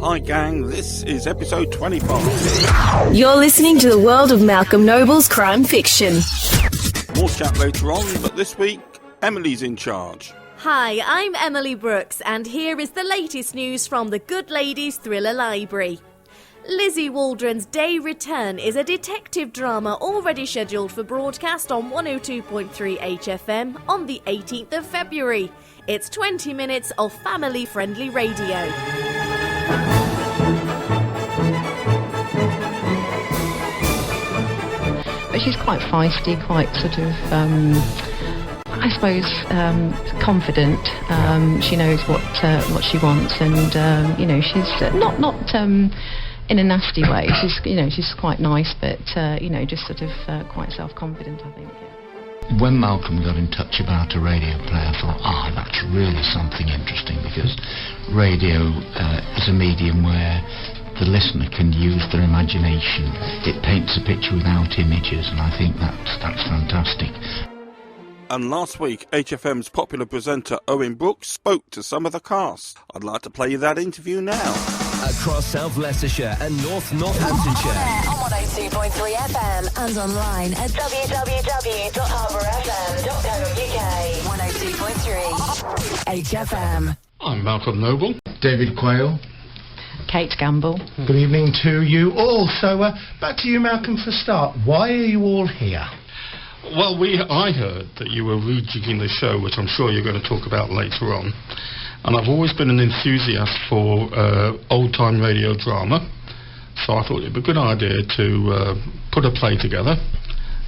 Hi gang, this is episode 25. You're listening to the world of Malcolm Noble's crime fiction. More chat later on, but this week, Emily's in charge. Hi, I'm Emily Brooks, and here is the latest news from the Good Ladies Thriller Library. Lizzie Waldron's Day Return is a detective drama already scheduled for broadcast on 102.3 HFM on the 18th of February. It's 20 minutes of family-friendly radio. But she's quite feisty, quite sort of, I suppose, confident. She knows what she wants, and she's not in a nasty way. She's quite nice, but just sort of quite self-confident, I think. Yeah. When Malcolm got in touch about a radio play, I thought, that's really something interesting, because radio is a medium where the listener can use their imagination. It paints a picture without images, and I think that's fantastic. And last week, HFM's popular presenter Owen Brooks spoke to some of the cast. I'd like to play you that interview now. Across South Leicestershire and North Northamptonshire. On 102.3 FM and online at www.harbourfm.co.uk. 102.3 HFM. I'm Malcolm Noble. David Quayle. Kate Gamble. Good evening to you all. So back to you, Malcolm, for start. Why are you all here? Well, I heard that you were rejigging the show, which I'm sure you're going to talk about later on. And I've always been an enthusiast for old-time radio drama, so I thought it'd be a good idea to put a play together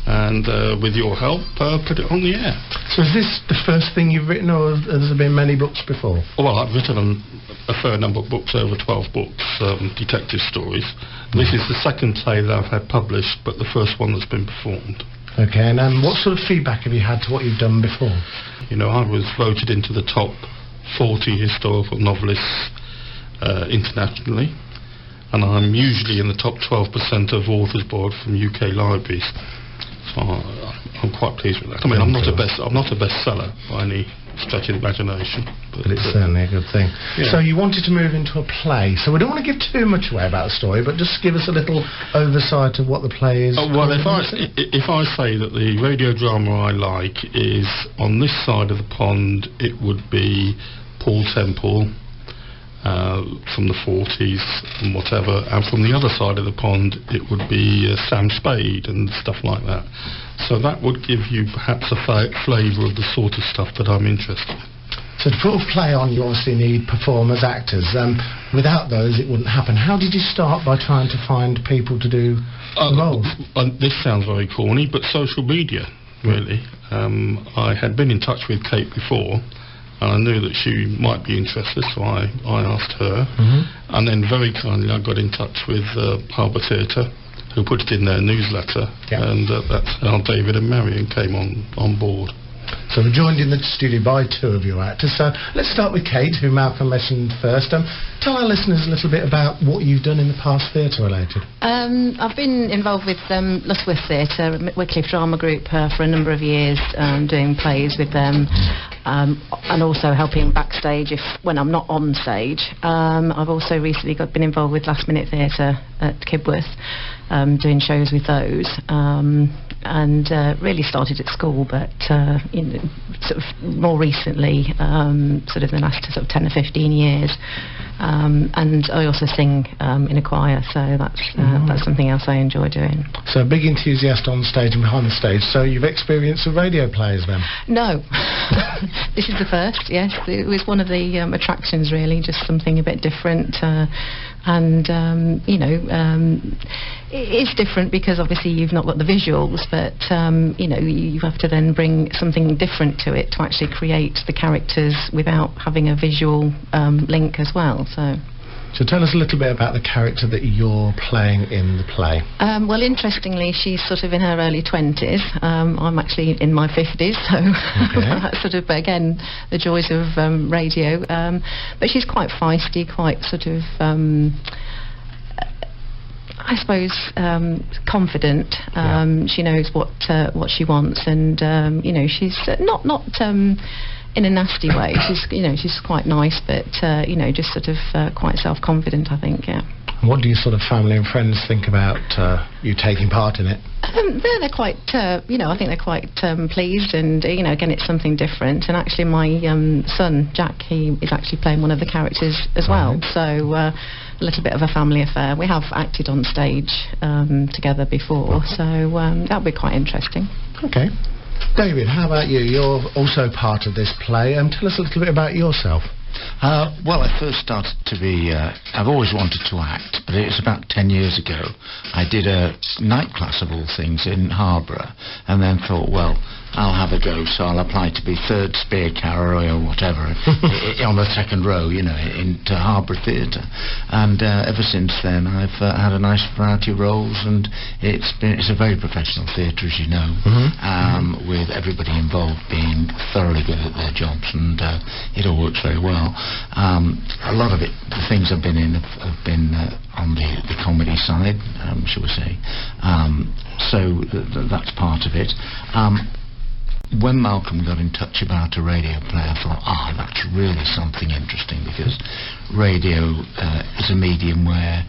and, with your help, put it on the air. So is this the first thing you've written, or has there been many books before? Well, I've written a fair number of books, over 12 books, detective stories. This is the second play that I've had published, but the first one that's been performed. Okay, and what sort of feedback have you had to what you've done before? I was voted into the top 40 historical novelists internationally, and I'm usually in the top 12% of Authors Board from UK libraries, so I'm quite pleased with that. I mean, I'm not a bestseller by any stretch of the imagination, but it's certainly a good thing. Yeah. So you wanted to move into a play, so we don't want to give too much away about the story, but just give us a little oversight of what the play is. Well, if I say that the radio drama I like is on this side of the pond, it would be Paul Temple from the 40s and whatever, and from the other side of the pond it would be Sam Spade and stuff like that. So that would give you perhaps a flavour of the sort of stuff that I'm interested in. So to put a play on, you obviously need performers, actors. Without those, it wouldn't happen. How did you start by trying to find people to do roles? This sounds very corny, but social media, really. I had been in touch with Kate before, and I knew that she might be interested, so I asked her. Mm-hmm. And then very kindly I got in touch with Harbour Theatre, who put it in their newsletter, and that's how David and Marion came on board. So we're joined in the studio by two of your actors. So let's start with Kate, who Malcolm mentioned first. Tell our listeners a little bit about what you've done in the past theatre-related. I've been involved with Lustworth Theatre, Wycliffe Drama Group, for a number of years, doing plays with them, and also helping backstage when I'm not on stage. I've also recently been involved with Last Minute Theatre at Kibworth, doing shows with those, and really started at school, but sort of more recently, sort of the last sort of 10 or 15 years. And I also sing in a choir, so that's something else I enjoy doing. So a big enthusiast on stage and behind the stage. So you've experienced of radio plays then? No. This is the first, yes. It was one of the attractions, really, just something a bit different. It is different because obviously you've not got the visuals, but you have to then bring something different to it to actually create the characters without having a visual link as well. So tell us a little bit about the character that you're playing in the play. Well, interestingly, she's sort of in her early 20s. I'm actually in my 50s, so that's sort of, again, the joys of radio. But she's quite feisty, quite sort of, I suppose, confident. She knows what she wants, and she's not in a nasty way. She's quite nice, but just sort of quite self-confident, I think. Yeah. What do your sort of family and friends think about you taking part in it? They're quite, I think they're quite pleased, and again, it's something different. And actually, my son Jack, he is actually playing one of the characters as well. So a little bit of a family affair. We have acted on stage together before, so that'll be quite interesting. Okay, David, how about you? You're also part of this play. Tell us a little bit about yourself. Well, I first started to be... I've always wanted to act, but it was about 10 years ago. I did a night class of all things in Harborough, and then thought, well, I'll have a go, so I'll apply to be third spear carrier or whatever on the second row, into Harborough Theatre. And ever since then, I've had a nice variety of roles, and it's a very professional theatre, as you know, with everybody involved being thoroughly good at their jobs, and it all works very well. A lot of it, the things I've been in have been on the comedy side, shall we say. So that's part of it. When Malcolm got in touch about a radio play, I thought, that's really something interesting, because radio is a medium where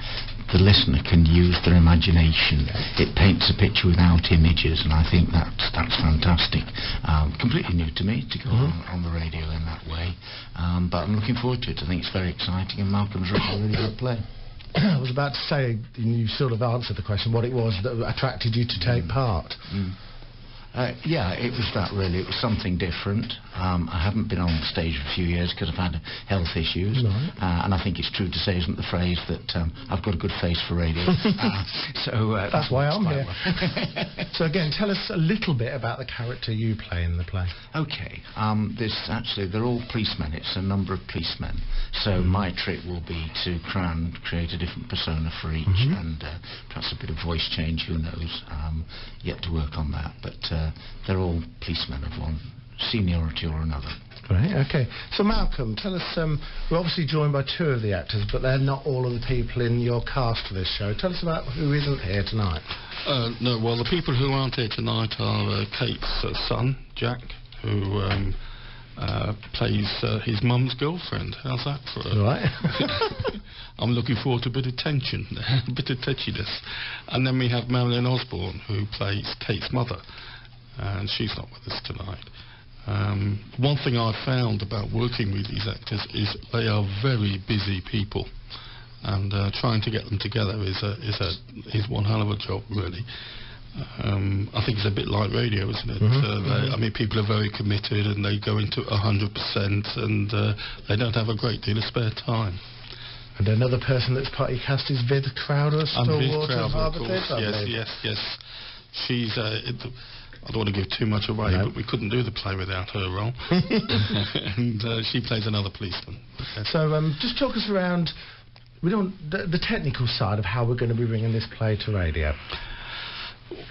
the listener can use their imagination. It paints a picture without images, and I think that's fantastic. Completely new to me to go on the radio in that way, but I'm looking forward to it. I think it's very exciting, and Malcolm's written a really good play. I was about to say, you sort of answered the question, what it was that attracted you to take part. Yeah, it was that really. It was something different. I haven't been on stage for a few years because I've had health issues. Right. And I think it's true to say, isn't the phrase, that I've got a good face for radio. That's why I'm here. Well. So again, tell us a little bit about the character you play in the play. Okay. They're all policemen. It's a number of policemen. So my trick will be to try and create a different persona for each, and perhaps a bit of voice change, who knows. Yet to work on that. But they're all policemen of one seniority or another. Right, okay. So Malcolm, tell us, we're obviously joined by two of the actors, but they're not all of the people in your cast for this show. Tell us about who isn't here tonight. No, well, the people who aren't here tonight are Kate's son, Jack, who plays his mum's girlfriend. How's that for a... Right. I'm looking forward to a bit of tension, a bit of touchiness. And then we have Marilyn Osborne, who plays Kate's mother, and she's not with us tonight. One thing I've found about working with these actors is they are very busy people, and trying to get them together is one hell of a job, really. I think it's a bit like radio, isn't it? People are very committed, and they go into 100%, and they don't have a great deal of spare time. And another person that's part of your cast is Viv Crowder, stalwart of Harbour Theatre. Yes. She's... I don't want to give too much away, but we couldn't do the play without her role. And she plays another policeman. Okay. So just talk us around the technical side of how we're going to be bringing this play to radio.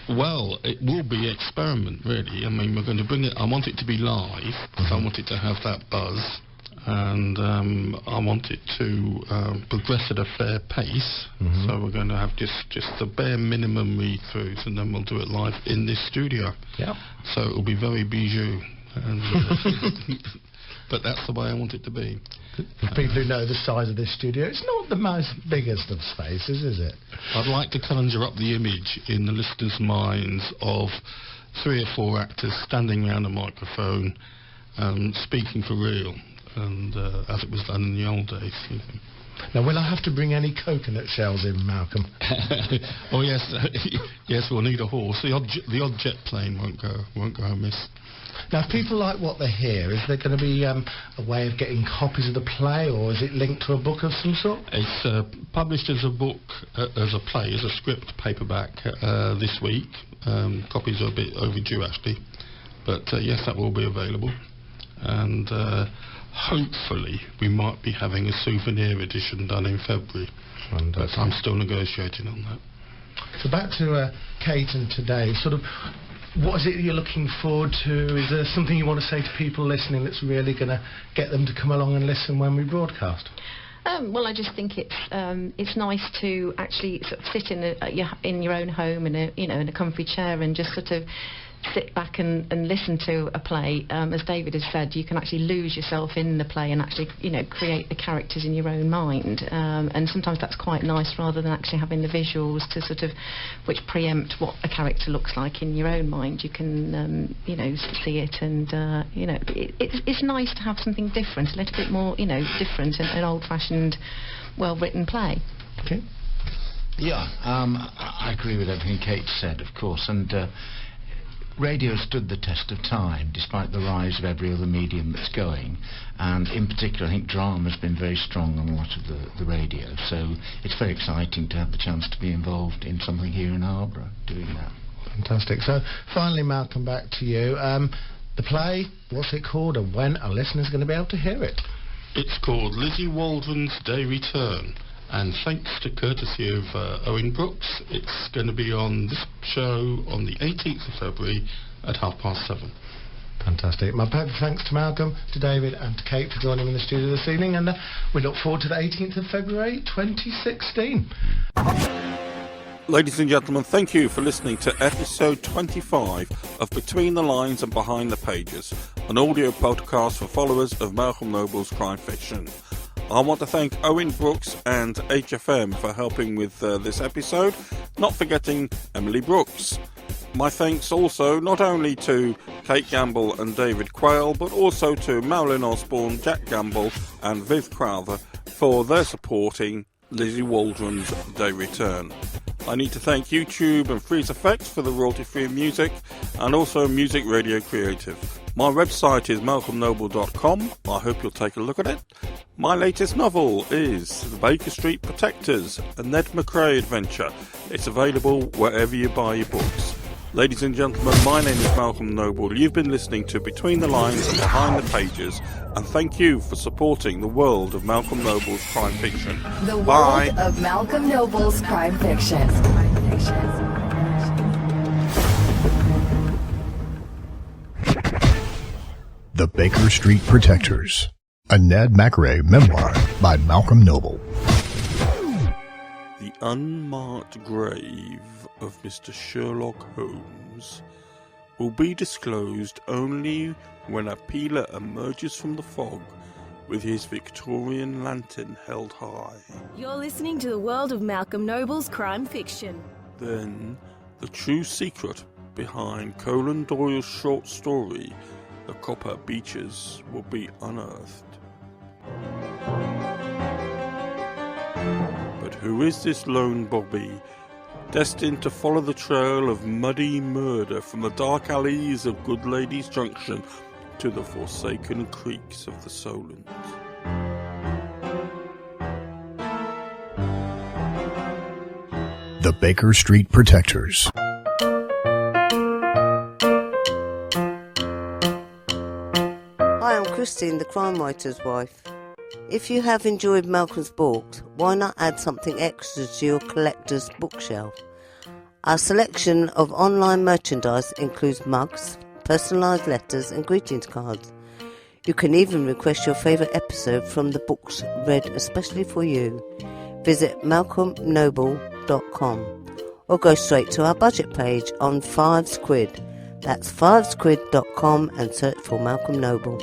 Well, it will be experiment, really. I mean, we're going to bring it... I want it to be live, because I want it to have that buzz. And I want it to progress at a fair pace, so we're going to have just the bare minimum read-throughs, and then we'll do it live in this studio. Yep. So it'll be very bijou, and, but that's the way I want it to be. For people who know the size of this studio, it's not the most biggest of spaces, is it? I'd like to conjure up the image in the listeners' minds of 3 or 4 actors standing around a microphone, speaking for real. And as it was done in the old days. Now, will I have to bring any coconut shells in, Malcolm? Oh yes, yes. We'll need a horse. The odd jet plane won't go amiss. Now, if people like what they hear, is there going to be a way of getting copies of the play, or is it linked to a book of some sort? It's published as a book, as a play, as a script paperback this week. Copies are a bit overdue, actually, but yes, that will be available, and. Hopefully we might be having a souvenir edition done in February. But I'm still negotiating on that. So back to Kate and today, sort of, what is it you're looking forward to? Is there something you want to say to people listening that's really going to get them to come along and listen when we broadcast? Well, I just think it's nice to actually sort of sit in your own home in a comfy chair and just sort of sit back and listen to a play, as David has said, you can actually lose yourself in the play and actually, create the characters in your own mind. And sometimes that's quite nice, rather than actually having the visuals to sort of, which preempt what a character looks like in your own mind. You can, see it, and it's nice to have something different, a little bit more, different, an old-fashioned, well-written play. Okay. Yeah, I agree with everything Kate said, of course, and radio stood the test of time, despite the rise of every other medium that's going, and in particular I think drama's been very strong on a lot of the radio, so it's very exciting to have the chance to be involved in something here in Harborough doing that. Fantastic. So finally, Malcolm, back to you. The play, what's it called, and when are listeners going to be able to hear it? It's called Lizzie Waldron's Day Return, and thanks to courtesy of Owen Brooks, it's going to be on this show on the 18th of February at 7:30. Fantastic. My thanks to Malcolm, to David and to Kate for joining me in the studio this evening, and we look forward to the 18th of February 2016. Ladies and gentlemen, thank you for listening to episode 25 of Between the Lines and Behind the Pages, an audio podcast for followers of Malcolm Noble's crime fiction. I want to thank Owen Brooks and HFM for helping with this episode, not forgetting Emily Brooks. My thanks also not only to Kate Gamble and David Quayle, but also to Marilyn Osborne, Jack Gamble and Viv Crowther for their supporting Lizzie Waldron's Day Return. I need to thank YouTube and Freeze Effects for the royalty-free music, and also Music Radio Creative. My website is malcolmnoble.com. I hope you'll take a look at it. My latest novel is The Baker Street Protectors, a Ned McCrae adventure. It's available wherever you buy your books. Ladies and gentlemen, my name is Malcolm Noble. You've been listening to Between the Lines and Behind the Pages, and thank you for supporting the world of Malcolm Noble's crime fiction. The Bye. world of Malcolm Noble's crime fiction. The Baker Street Protectors, a Ned McCrae memoir by Malcolm Noble. The unmarked grave of Mr. Sherlock Holmes will be disclosed only when a peeler emerges from the fog with his Victorian lantern held high. You're listening to the world of Malcolm Noble's crime fiction. Then the true secret behind Conan Doyle's short story, The Copper Beeches, will be unearthed. But who is this lone Bobby, destined to follow the trail of muddy murder from the dark alleys of Good Ladies Junction to the forsaken creeks of the Solent? The Baker Street Protectors. Hi, I'm Christine, the crime writer's wife. If you have enjoyed Malcolm's books, why not add something extra to your collector's bookshelf? Our selection of online merchandise includes mugs, personalised letters and greetings cards. You can even request your favourite episode from the books read especially for you. Visit malcolmnoble.com or go straight to our budget page on 5 Squid. That's 5squid.com and search for Malcolm Noble.